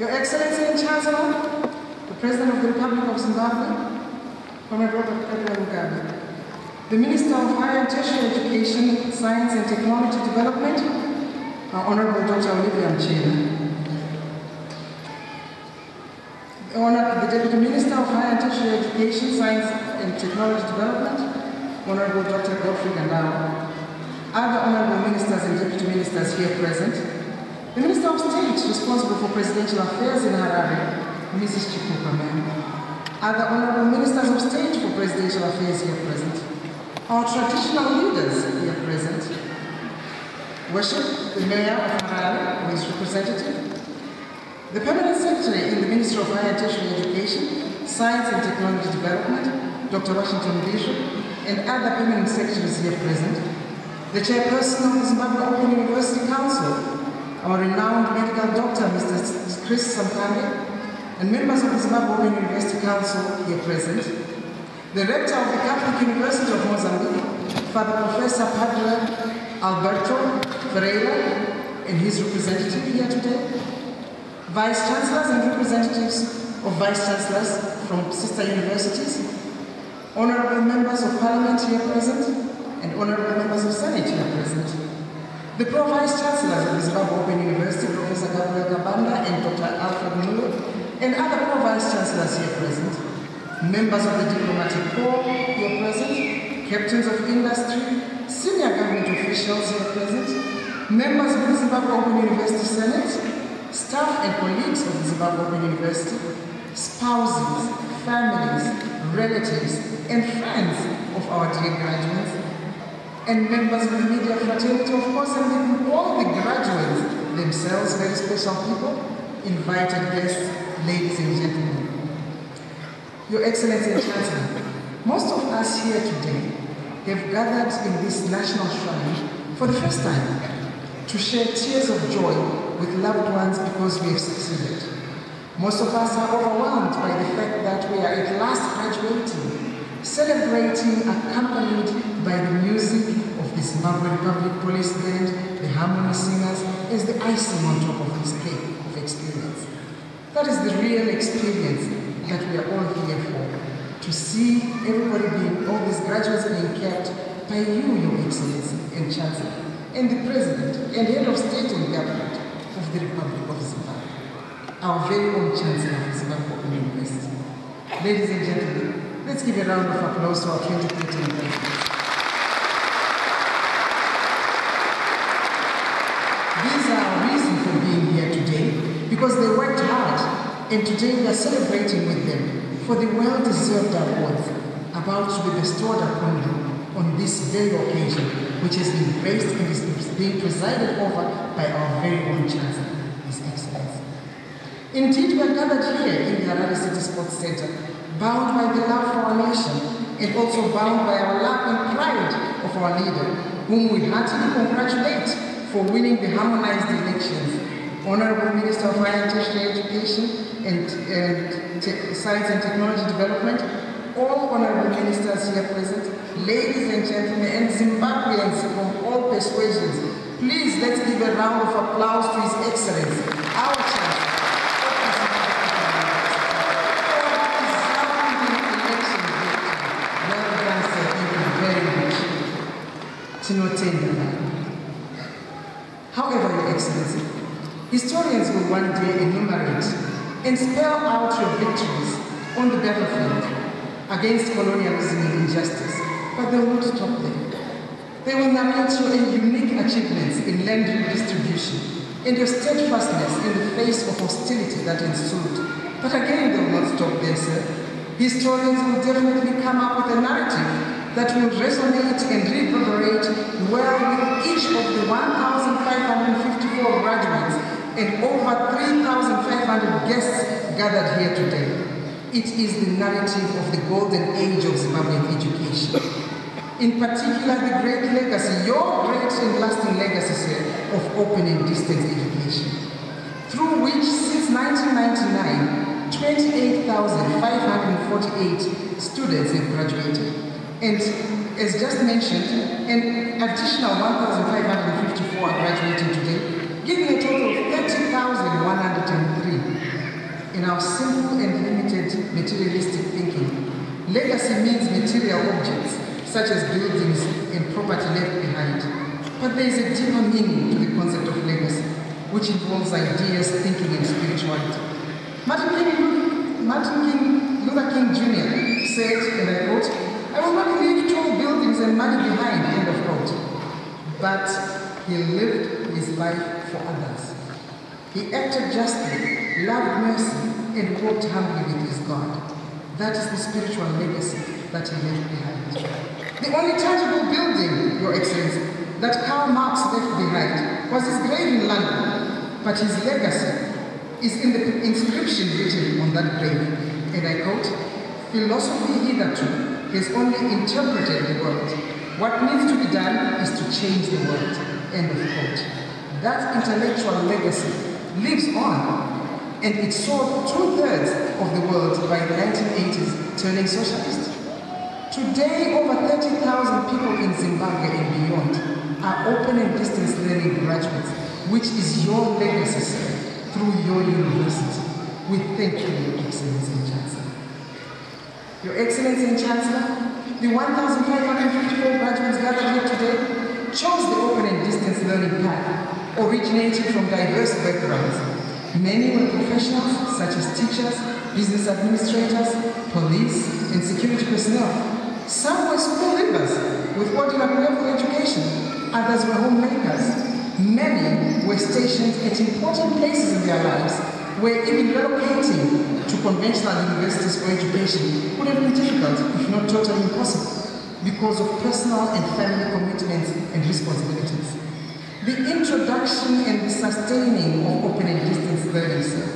Your Excellency and Chancellor, the President of the Republic of Zimbabwe, Honorable Dr. the Minister of Higher and Tertiary Education, Science and Technology Development, Honorable Dr. Olivia Mchina. The Deputy Minister of Higher and Tertiary Education, Science and Technology Development, Honorable Dr. Godfrey Gandao. Other Honorable Ministers and Deputy Ministers here present. The Minister of State responsible for Presidential Affairs in Harare, Mrs. Chikuka, ma'am. Other Honorable Ministers of State for Presidential Affairs here present. Our traditional leaders here present. Worship, the Mayor of Harare, who is representative. The Permanent Secretary in the Ministry of Higher and Tertiary Education, Science and Technology Development, Dr. Washington Bishop, and other Permanent Secretaries here present. The Chairperson of the Zimbabwe Open University Council, our renowned medical doctor, Mr. Chris Samkande, and members of the Zimbabwe Open University Council here present. The Rector of the Catholic University of Mozambique, Father Professor Padre Alberto Ferreira, and his representative here today. Vice Chancellors and representatives of Vice Chancellors from sister universities. Honorable Members of Parliament here present, and Honorable Members of Senate here present. The Pro-Vice Chancellors of the Zimbabwe Open University, Professor Gabriel Kabanda and Dr. Alfred Mulo, and other Pro-Vice Chancellors here present. Members of the Diplomatic Corps here present, Captains of Industry, senior government officials here present, members of the Zimbabwe Open University Senate, staff and colleagues of the Zimbabwe Open University, spouses, families, relatives, and friends of our dear graduates, and members of the media fraternity, of course, and all the graduates themselves, very special people, invited guests, ladies and gentlemen. Your Excellency and Chancellor, most of us here today have gathered in this national shrine for the first time to share tears of joy with loved ones because we have succeeded. Most of us are overwhelmed by the fact that we are at last graduating, celebrating accompanied by the music of the Zimbabwe Republic Police Band, the harmony singers, as the icing on top of this cake of experience. That is the real experience that we are all here for, to see everybody all these graduates being kept by you, Your Excellency and Chancellor, and the President and Head of State and Government of the Republic of Zimbabwe, our very own Chancellor of Zimbabwe Open University. Ladies and gentlemen, let's give a round of applause to our 2013 graduates. These are our reason for being here today, because they worked hard, and today we are celebrating with them for the well-deserved awards about to be bestowed upon them on this very occasion, which has been graced and is being presided over by our very own Chancellor, His Excellency. Indeed, we are gathered here in the Harare City Sports Center, bound by the love for our nation, and also bound by our love and pride of our leader, whom we heartily congratulate for winning the harmonized elections. Honorable Minister of Higher and Tertiary Education and Science and Technology Development, all honorable ministers here present, ladies and gentlemen, and Zimbabweans from all persuasions, please let's give a round of applause to His Excellency, our Chancellor. However, Your Excellency, historians will one day enumerate and spell out your victories on the battlefield against colonialism and injustice, but they will not stop there. They will narrate your unique achievements in land redistribution and your steadfastness in the face of hostility that ensued. But again, they will not stop there, sir. Historians will definitely come up with a narrative that will resonate and reverberate well with each of the 1,554 graduates and over 3,500 guests gathered here today. It is the narrative of the golden age of Zimbabwean education. In particular, the great legacy, your great and lasting legacy, sir, of open and distance education, through which since 1999, 28,548 students have graduated. And as just mentioned, an additional 1,554 are graduating today, giving a total of 30,103. In our simple and limited materialistic thinking, legacy means material objects, such as buildings and property left behind. But there is a deeper meaning to the concept of legacy, which involves ideas, thinking, and spirituality. Martin Luther King Jr. said, and I quote, "I will not leave tall buildings and money behind," end of quote. But he lived his life for others. He acted justly, loved mercy, and walked humbly with his God. That is the spiritual legacy that he left behind. The only tangible building, Your Excellency, that Karl Marx left behind was his grave in London, but his legacy is in the inscription written on that grave, and I quote, "Philosophy hitherto has only interpreted the world. What needs to be done is to change the world," end of quote. That intellectual legacy lives on, and it saw 2/3 of the world by the 1980s turning socialist. Today, over 30,000 people in Zimbabwe and beyond are open and distance learning graduates, which is your legacy, sir, through your university. We thank you, Your Excellency and Chancellor. Your Excellency and Chancellor, the 1,554 graduates gathered here today chose the open and distance learning path, originating from diverse backgrounds. Many were professionals, such as teachers, business administrators, police, and security personnel. Some were school leavers with ordinary level education. Others were homemakers. Many were stationed at important places in their lives, where even relocating to conventional universities for education would have been difficult, if not totally impossible, because of personal and family commitments and responsibilities. The introduction and the sustaining of open and distance learning, sir,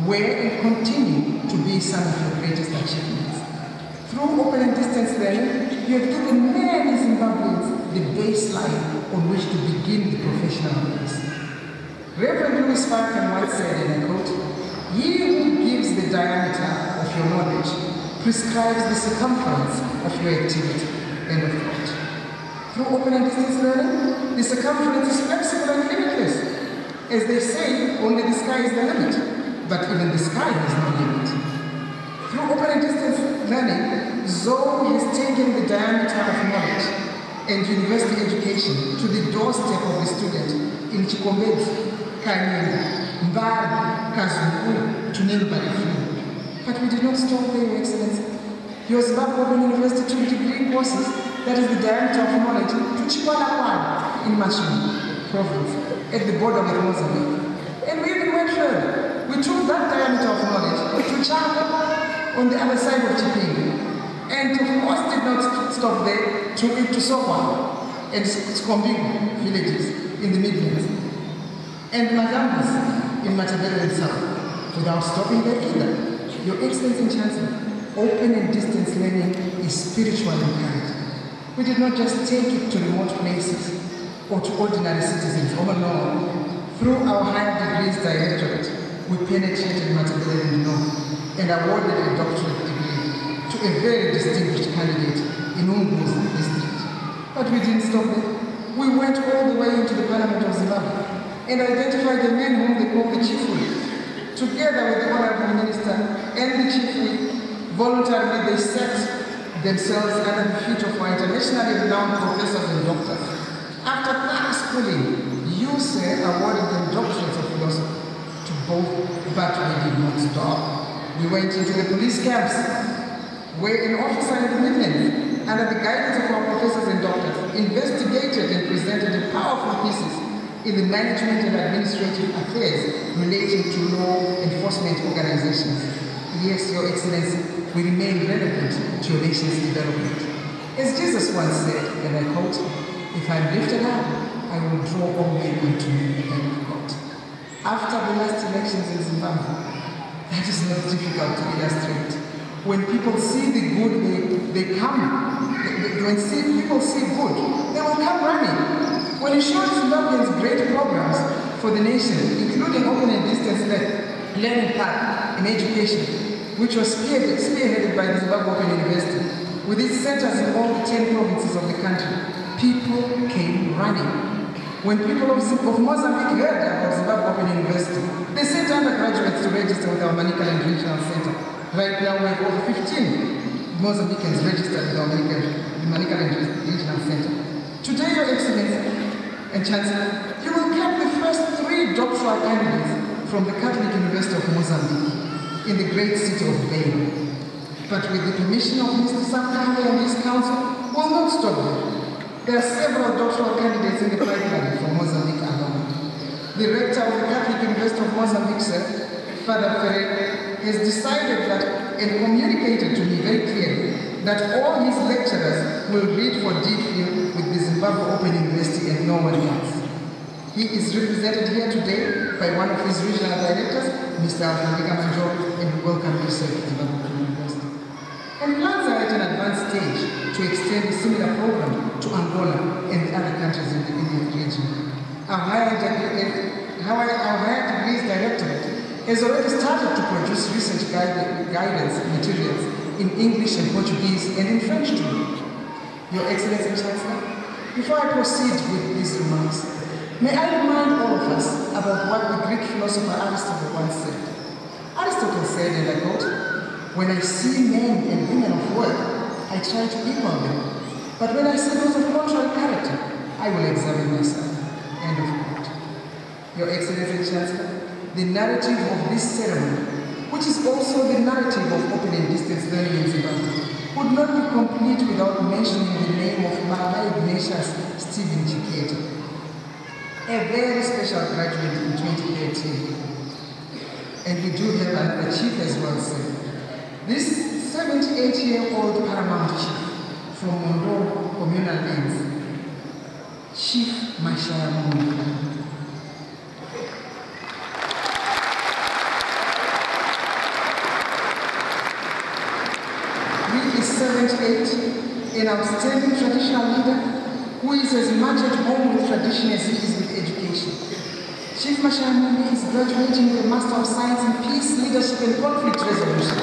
were and continue to be some of your greatest achievements. Through open and distance learning, you have given many Zimbabweans the baseline on which to begin the professional race. Reverend Louis Farrakhan once said, and I quote, "He who gives the diameter of your knowledge prescribes the circumference of your activity," end of quote. Through open and distance learning, the circumference is flexible and limitless. As they say, only the sky is the limit, but even the sky has no limit. Through open and distance learning, ZOU has taken the diameter of knowledge and university education to the doorstep of the student in Chikombedzi, Kanyanga, Mbari, Kazungu, to name but a few. But we did not stop there, Your Excellency. Your Zimbabwe Open University took degree courses, that is the diameter of knowledge, to Chikwalakwala in Mashu province, at the border with Mozambique. And we even went further. We took that diameter of knowledge to Chaka, on the other side of Chipinge. And of course did not stop there, took it to Sokwa and Skombingu villages in the Midlands. And Madambas in Matabele and South, without stopping there either. Your Excellency and Chancellor, open and distance learning is spiritual in kind. We did not just take it to remote places or to ordinary citizens. Oh no. Through our higher degrees directorate, we penetrated Matabele and North and awarded a doctorate degree to a very distinguished candidate in Umbuzi district. But we didn't stop there. We went all the way into the Parliament of Zimbabwe and identified the men whom they call the Chief Whip. Together with the Honorable Minister and the Chief Whip, voluntarily they set themselves under the feet of our internationally renowned professors and doctors. After thorough schooling, you, sir, awarded them doctorates of philosophy to both, but we did not stop. We went into the police camps, where an officer in the Midlands, under the guidance of our professors and doctors, investigated and presented powerful pieces in the management and administrative affairs relating to law enforcement organizations. Yes, Your Excellency, we remain relevant to your nation's development. As Jesus once said, and I quote, "If I'm lifted up, I will draw all men unto me," end of quote. After the last elections in Zimbabwe, that is not difficult to illustrate. When people see the good, they come. When people see good, they will come running. When you show Zimbabweans great programs for the nation, including open and distance learning path in education, which was spearheaded by the Zimbabwe Open University, with its centers in all the 10 provinces of the country, people came running. When people of Mozambique heard about Zimbabwe Open University, they sent undergraduates to register with our Manicaland Regional Center. Right now we have over 15 Mozambicans registered with our Manicaland Regional Center. Today, Your Excellency and Chancellor, you will get the first 3 doctoral candidates from the Catholic University of Mozambique in the great city of Beira. But with the permission of Mr. Sankara and his council, we'll not stop there. There are several doctoral candidates in the pipeline from Mozambique alone. The rector of the Catholic University of Mozambique, sir, Father Ferreira, has decided that and communicated to me very clearly that all his lecturers will read for DPhil with the Zimbabwe Open University and no one else. He is represented here today by one of his regional directors, Mr. Alfredika Manjoro, and we welcome you, sir, to Zimbabwe Open University. And plans are at an advanced stage to extend a similar program to Angola and the other countries in the region. Our higher degrees directorate has already started to produce research guidance materials in English and Portuguese and in French too. Your Excellency Chancellor, before I proceed with these remarks, may I remind all of us about what the Greek philosopher Aristotle once said. Aristotle said, and I quote, "When I see men and women of worth, I try to equal them. But when I see those of contrary character, I will examine myself." End of quote. Your Excellency Chancellor, the narrative of this ceremony, which is also the narrative of open and distance learning in Zimbabwe, would not be complete without mentioning the name of Mama Ignatius Stephen Chiketa, a very special graduate in 2013. And we do have another chief as well, sir. This 78-year-old paramount chief from Mondo communal lands, Chief Mashaya Mondo. He is 78, an outstanding traditional leader who is as much at home with tradition as he is with education. Chief Mashaya Mondo is graduating with a Master of Science in Peace, Leadership and Conflict Resolution.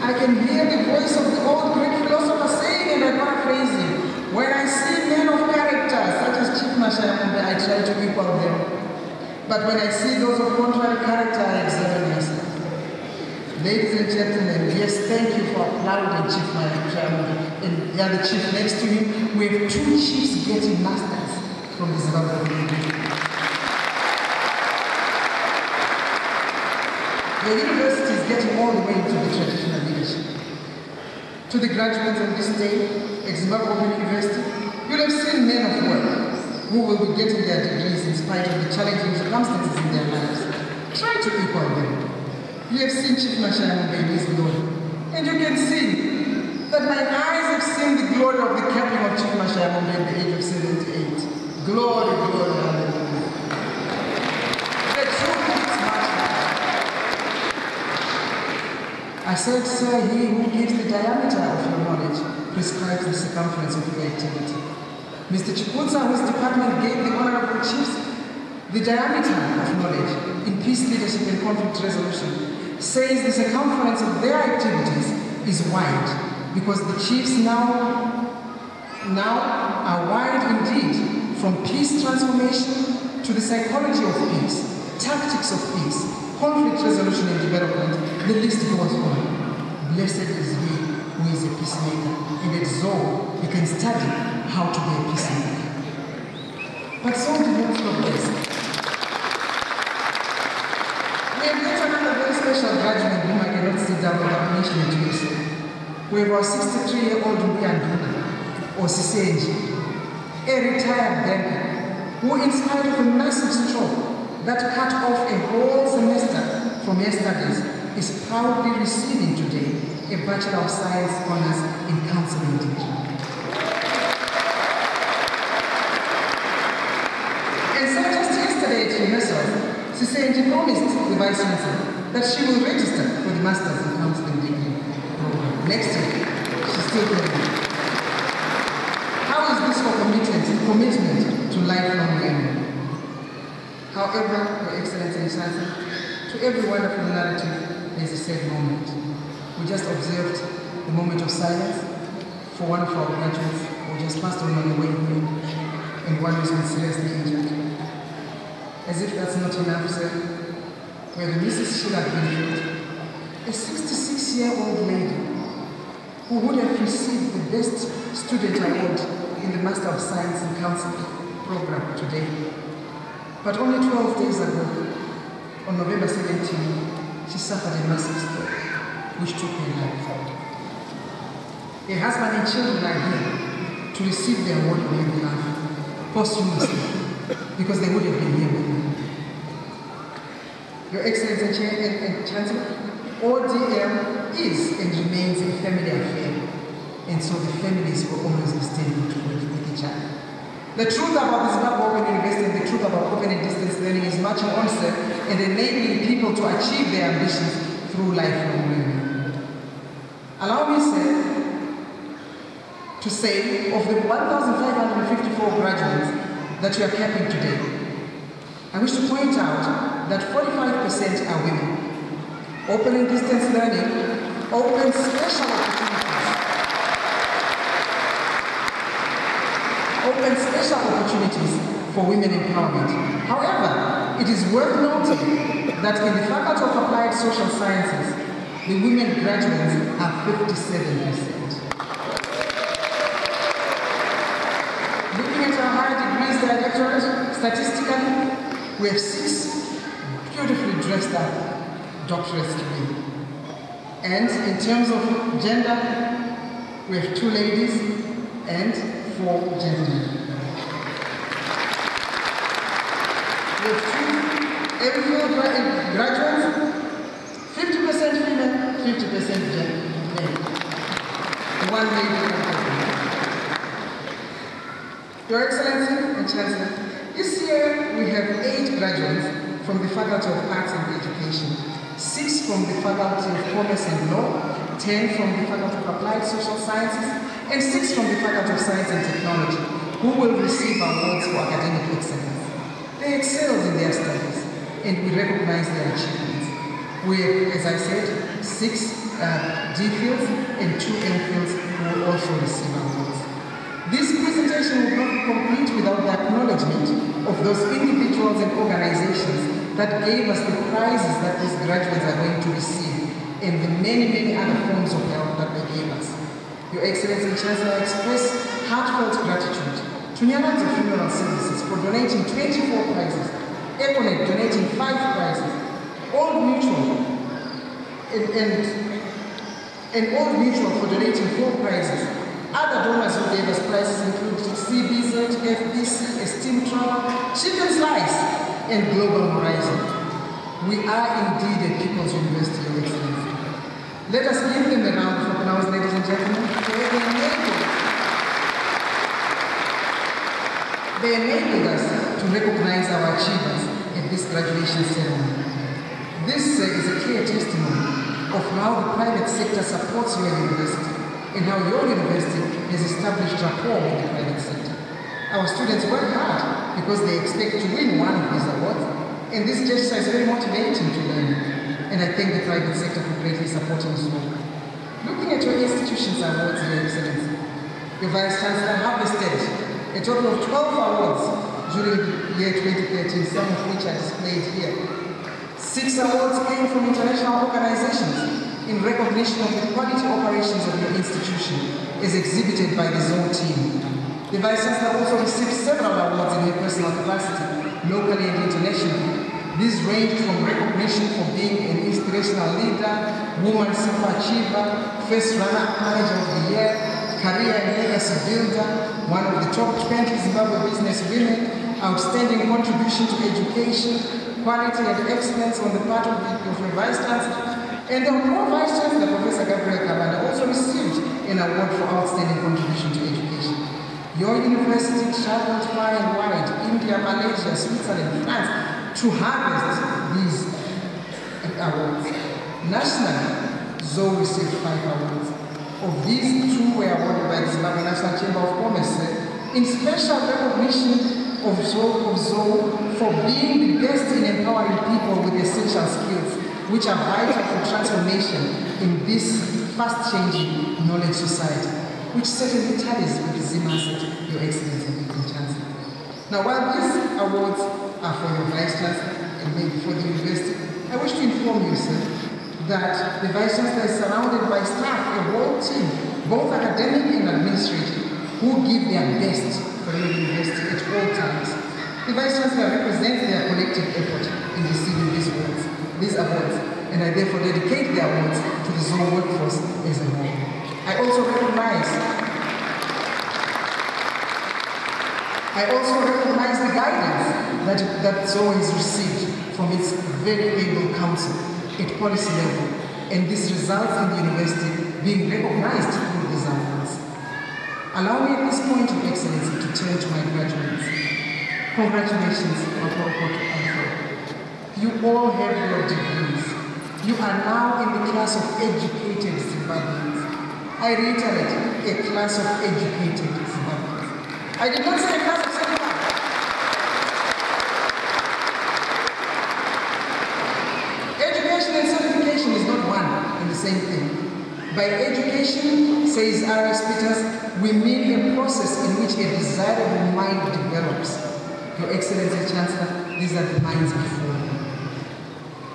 I can hear the voice of the old Greek philosopher saying, and I paraphrase him, "When I see men of character, such as Chief Mashaya Mondo, I try to equal them. But when I see those of contrary character, I examine myself." Ladies and gentlemen, yes, thank you for applauding Chief Mashaya Mondo and the other chief next to him. We have 2 chiefs getting masters from the Zimbabwe Open University. The university is getting all the way into the traditional leadership. To the graduates on this day at Zimbabwe Open University, you'll have seen men of work who will be getting their degrees in spite of the challenging circumstances in their lives. Try to equal them. You have seen Chief Mashaya Mondo in his glory, and you can see that my eyes have seen the glory of the capping of Chief Mashaya Mondo at the age of 78. Glory, glory, hallelujah. The truth is much higher. I said, sir, he who gives the diameter of your knowledge prescribes the circumference of your activity. Mr. Chikutsa, whose department gave the honorable chiefs the diameter of knowledge in peace, leadership and conflict resolution, says the circumference of their activities is wide because the chiefs now are wide indeed, from peace transformation to the psychology of peace, tactics of peace, conflict resolution and development. The list goes on. Blessed is he who is a peacemaker, and at ZOU you can study how to be a peacemaker. But so did not stop this. We have yet another very special graduate whom I cannot sit down without mentioning to you, sir. We have our 63-year-old Mbuyanduna, or Sisenji, a retired banker, who in spite of a massive stroke that cut off a whole semester from yesterday's, is proudly receiving today a Bachelor of Science honors in counseling teaching. And so just yesterday at rehearsal, Sisenji promised the Vice Chancellor that she will register for the Masters in Counseling degree program next year. She's still learning. How is this for commitment to lifelong learning? However, Your Excellency and Chancellor, to every wonderful narrative, there is a sad moment. We just observed the moment of silence for one of our graduates who just passed on the way home and one who's been seriously injured. As if that's not enough, sir, we have Mrs. Sheila Greenfield, a 66-year-old lady who would have received the Best Student Award in the Master of Science in Counseling program today. But only 12 days ago, on November 17, she suffered a massive stroke, which took her life. Her husband and children are here to receive the award on her behalf, posthumously, because they would have been here with her. Your Excellency and Chancellor, ODM is and remains a family affair, and so the families will always be standing with each other. The truth about the Zimbabwe Open University and the truth about open and distance learning is marching on, sir, and enabling people to achieve their ambitions through lifelong learning. Allow me, sir, to say of the 1,554 graduates that we are capping today, I wish to point out that 45% are women. Open and distance learning opens special opportunities for women empowerment. However, it is worth noting that in the Faculty of Applied Social Sciences, the women graduates are 57%. Looking at our higher degrees directorate, statistically, we have 6 beautifully dressed up doctorates today. And in terms of gender, we have 2 ladies and 4 gentlemen. We have 2 MPhil graduates, 50% female, 50% male. 1 lady. Your Excellency and Chancellor, this year we have 8 graduates from the Faculty of Arts and Education, 6 from the Faculty of Commerce and Law, 10 from the Faculty of Applied Social Sciences, and 6 from the Faculty of Science and Technology, who will receive awards for academic excellence. They excelled in their studies, and we recognize their achievements. We have, as I said, 6 DPhils and 2 MPhils who will also receive awards. This presentation will not be complete without the acknowledgement of those individuals and organizations that gave us the prizes that these graduates are going to receive, and the many, many other forms of help that they gave us. Your Excellency and Chancellor, I express heartfelt gratitude to Nyananza Funeral Services for donating 24 prizes, Econet donating 5 prizes, Old Mutual and Old Mutual for donating 4 prizes. Other donors who gave us prizes include CBZ, FBC, Esteem Travel, Chicken Slice, and Global Horizon. We are indeed a people's university, Your Excellency. Let us give them a round of applause, ladies and gentlemen. They enabled us to recognize our achievements at this graduation ceremony. This is a clear testimony of how the private sector supports your university and how your university has established rapport with the private sector. Our students work hard because they expect to win one of these awards, and this gesture is very motivating to learn. And I thank the private sector for greatly supporting us all. Looking at your institution's awards, Your Excellency, your Vice Chancellor harvested a total of 12 awards during the year 2013, some of which are displayed here. 6 awards came from international organizations in recognition of the quality operations of your institution, as exhibited by the ZOU team. The Vice Chancellor also received several awards in her personal capacity, locally and internationally. These range from recognition for being an inspirational leader, woman super achiever, first runner-up manager of the year, career and legacy builder, one of the top 20 Zimbabwe business women, outstanding contribution to education, quality and excellence on the part of your Vice Chancellor, and the Pro-Vice Chancellor, Professor Gabriel Kabanda, also received an award for outstanding contribution to education. Your university traveled far and wide, India, Malaysia, Switzerland, France, to harvest these awards. Nationally, ZOU received 5 awards. Of these, 2 were awarded by the Zimbabwe National Chamber of Commerce in special recognition of ZOU for being the best in empowering people with essential skills which are vital for transformation in this fast-changing knowledge society, which certainly tallies with the ZIM asset, Your Excellency and Chancellor. Now, while these awards are for your Vice Chancellor and maybe for the university, I wish to inform you, sir, that the Vice Chancellor is surrounded by staff, a whole team, both academic and administrative, who give their best for your university at all times. The Vice Chancellor represents their collective effort in receiving these awards, and I therefore dedicate the awards to the ZOU workforce as a whole. I also recognize the guidance that ZOU has received from its very able council at policy level, and this results in the university being recognized through these awards. Allow me at this point of excellency to turn to my graduates. Congratulations, you all have your degrees. You are now in the class of educated Zimbabweans. I reiterate, a class of educated Zimbabweans. I did not say a class of certified. Education and certification is not one and the same thing. By education, says R.S. Peters, we mean a process in which a desirable mind develops. Your Excellency Chancellor, these are the minds before you.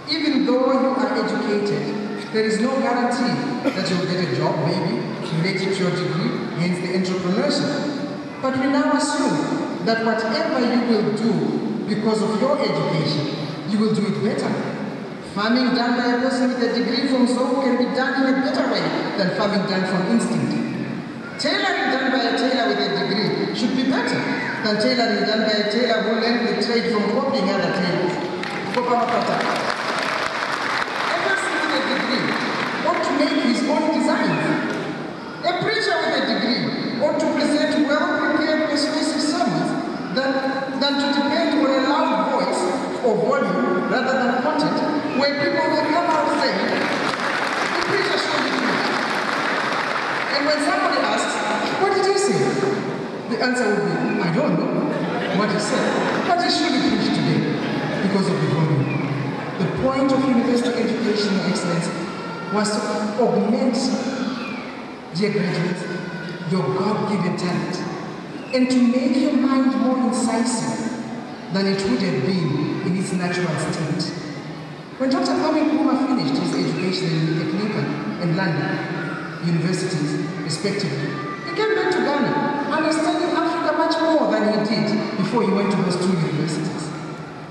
Even though you are educated, there is no guarantee that you'll get a job, maybe, related to your degree, hence the entrepreneurship. But we now assume that whatever you will do because of your education, you will do it better. Farming done by a person with a degree from ZOU can be done in a better way than farming done from instinct. Tailoring done by a tailor with a degree should be better than tailoring done by a tailor who learned the trade from copying other tailors. A person with a degree ought to make his own designs. A preacher with a degree ought to present well-prepared persuasive sermons than to depend on a loud voice or volume rather than content, where people will come out saying, the preacher should be preached. And when somebody asks, what did you say? The answer would be, I don't know what he said, but he should be preached today because of the volume. The point of university education and excellence was to augment, dear graduates, your God-given talent and to make your mind more incisive than it would have been in its natural state. When Dr. Kwame Nkrumah finished his education at Lincoln and London universities, respectively, he came back to Ghana, understanding Africa much more than he did before he went to those two universities.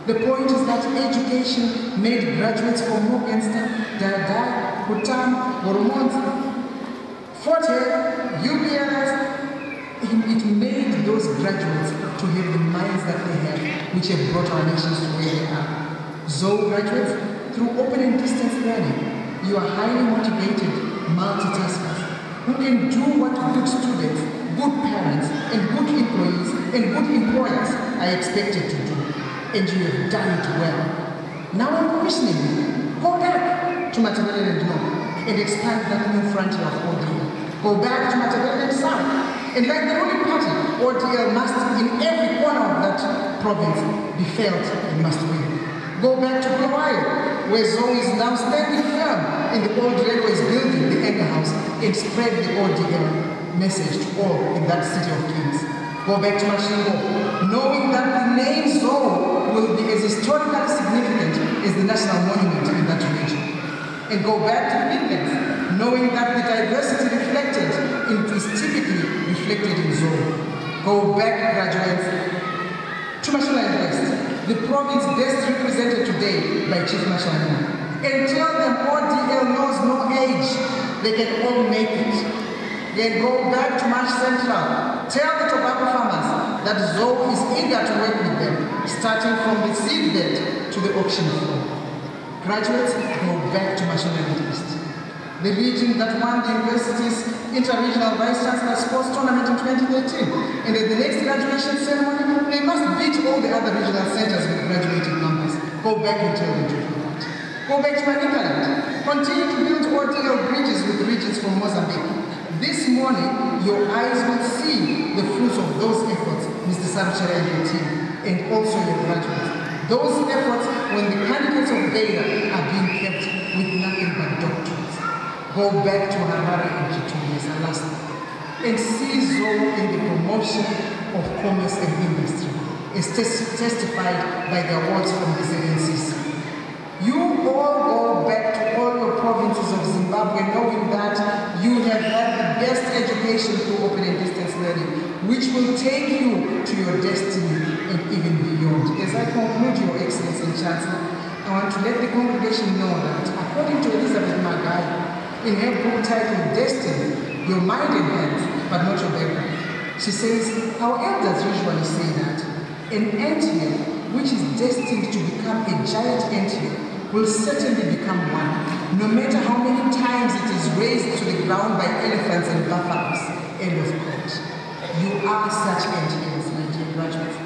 The point is that education made graduates from Morgenstern, Dada, Kutam, Ormond, Forte, UBLS. It made those graduates to have the minds that they have, which have brought our nations to where they are. ZOU graduates, through open and distance learning, you are highly motivated multitaskers who can do what good students, good parents, and good employees, and good employers are expected to do. And you have done it well. Now I'm commissioning you. Go back to Matabele and North and expand that new frontier of ODL. Go back to Matabele and South. And like the ruling party, ODL must, in every corner of that province, be felt and must win. Go back to Bulawayo, where ZOU is now standing firm in the old railways building, the Anger House, and spread the ODL message to all in that city of kings. Go back to Mashingo, knowing that the name ZOU will be as historically significant as the national monument in that region. And go back to the Midlands, knowing that the diversity reflected is typically reflected in ZOU. Go back, graduates, to Mashonaland West, the province best represented today by Chief Mashonaland. And tell them ODL knows no age, they can all make it. Then go back to Marsh Central. Tell the tobacco farmers that ZOU is eager to work with them, starting from the seedbed to the auction floor. Graduates, go back to Mashonaland East, the region that won the university's inter-regional vice-chancellor sports tournament in 2013. And at the next graduation ceremony, they must beat all the other regional centers with graduating numbers. Go back and tell the truth. Go back to Manicaland. Continue to build ODL bridges with regions from Mozambique. This morning, your eyes will see the fruits of those efforts, Mr. Saruchara and your team, and also your graduates. Those efforts when the candidates of Beta are being kept with nothing but doctrines. go back to Harare and Kitume as Alaska and see ZOU in the promotion of commerce and industry, as testified by the awards from the ZNCC. You all go back to all your provinces of Zimbabwe knowing that you have had the best education through open and distance learning, which will take you to your destiny and even beyond. As I conclude, Your Excellency and Chancellor, I want to let the congregation know that according to Elizabeth Magai, in her book titled Destiny, your mind and hands, but not your background, she says, our elders usually say that an anthill which is destined to become a giant anthill will certainly become one, no matter how many times it is raised to the ground by elephants and buffaloes. End of quote. You are such anthills, my dear graduates.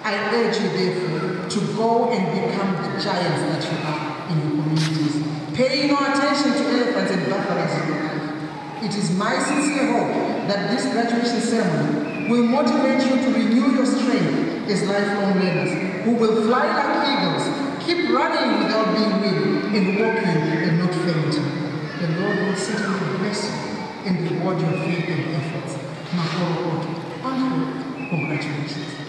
I urge you, therefore, to go and become the giants that you are in your communities. Pay no attention to elephants and buffaloes in your life. It is my sincere hope that this graduation ceremony will motivate you to renew your strength as lifelong learners who will fly like eagles, keep running without being weary, and walking and not fainting. The Lord will certainly bless you and reward your faith and efforts. Mahoro, congratulations.